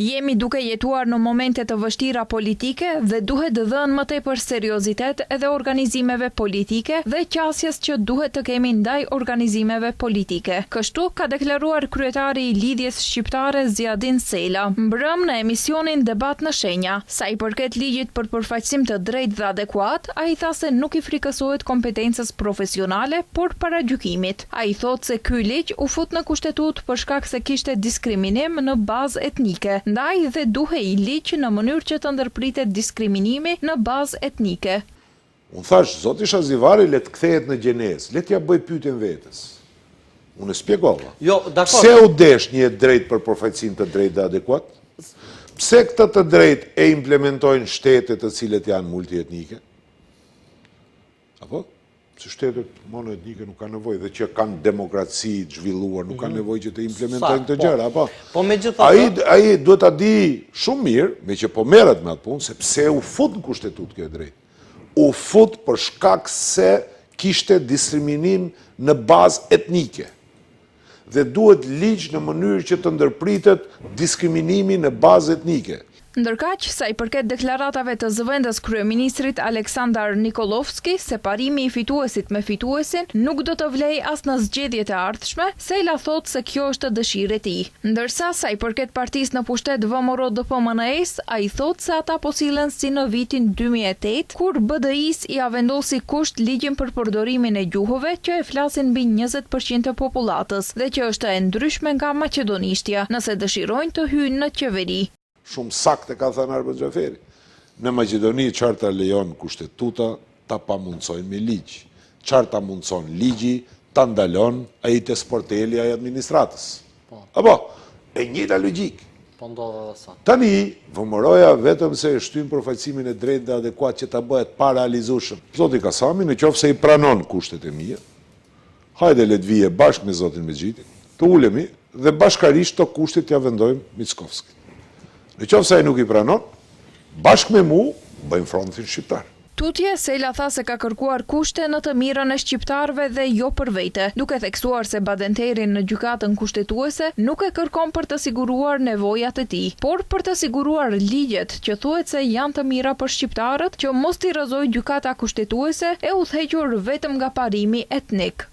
Jemi duke jetuar në momente të vështira politike dhe duhet dhënë më tepër seriozitet edhe organizimeve politike dhe qasjes që duhet të kemi ndaj organizimeve politike. Kështu ka deklaruar kryetari I Lidhjes Shqiptare Zjadin Sela, mbrëm në emisionin Debat në Shenja. Sa I përket ligjit për përfaqësim të drejtë dhe adekuat, ai tha se nuk I frikësohet kompetencës profesionale, por paragjykimit. Ai thotë se ky ligj u fut në kushtetut për shkak se kishte diskriminim në bazë etnike. Ndaj dhe duhej ligj në mënyrë që të ndërpritet diskriminimi në bazë etnike. Unë thash, zoti Shazivari le të kthehet në gjenesë, le t'ja bëj pyetjen vetes. Unë spjegova. Jo, dakor. Pse u desh një drejt për përfaqësim të drejtë dhe adekuat? Pse këtë të drejtë e implementojnë shtetet të cilët janë multietnike? Apo? Se shtetet monoetnike nuk kanë nevojë dhe që kanë demokraci të zhvilluar, nuk kanë nevojë që të implementojnë të gjëra, apo? Po megjithatë, ai duhet ta di shumë mirë, me që po merret me atë punë, se pse u fut në kushtetut kjo drejt. U fut për shkak se kishte diskriminim në bazë etnike. Dhe duhet ligj në mënyrë që të ndërpritet diskriminimi në bazë etnike. Ndërkaq, sa I përket deklaratave të zëvendës kryeministrit Aleksandar Nikolovski, separimi I fituesit me fituesin nuk do të vlej as në zgjedhjet e ardhshme, Sela thotë se kjo është dëshirë e tij. Ndërsa sa I përket partisë në pushtet VMRO DPMNE-s, ai thotë se ata po sillen si në vitin 2008, kur BDI-s I vendosi kusht ligjin për përdorimin e gjuhëve që e flasin mbi 20% të popullatës dhe që është e ndryshme nga maqedonishtja, nëse dëshirojnë të hyjnë në qeveri. Shumë saktë ka thënë Arben Xhaferi. Në Maqedoni qarta lejon kushtetuta ta pamundsojnë me ligj. Qarta mundson ligji ta ndalon ai te sporteli ai administratës. Apo, e njëjta logjik. Po ndodh edhe sa. Tani, VMRO-ja vetëm se e shtyn përfaqësimin e drejtë dhe adekuat që ta bëhet parealizueshëm. Zoti Kasami, nëse I pranon kushtet e mia, hajde le të vije bashkë me zotin Mexhitin, të ulemi dhe bashkarisht to kushtet ja vendojmë Mickovskit. Nëse ai nuk I pranon, bashkë me mu, bëjmë frontin shqiptar. Tutje, Sela tha se ka kërkuar kushte në të mirën e shqiptarëve dhe jo për vete, duke theksuar se badenterin në gjykatën kushtetuese nuk e kërkon për të siguruar nevojat e tij, por për të siguruar ligjet që thuhet se janë të mira për shqiptarët, që mos t'i rrëzojë gjykata kushtetuese e udhëhequr vetëm nga parimi etnik.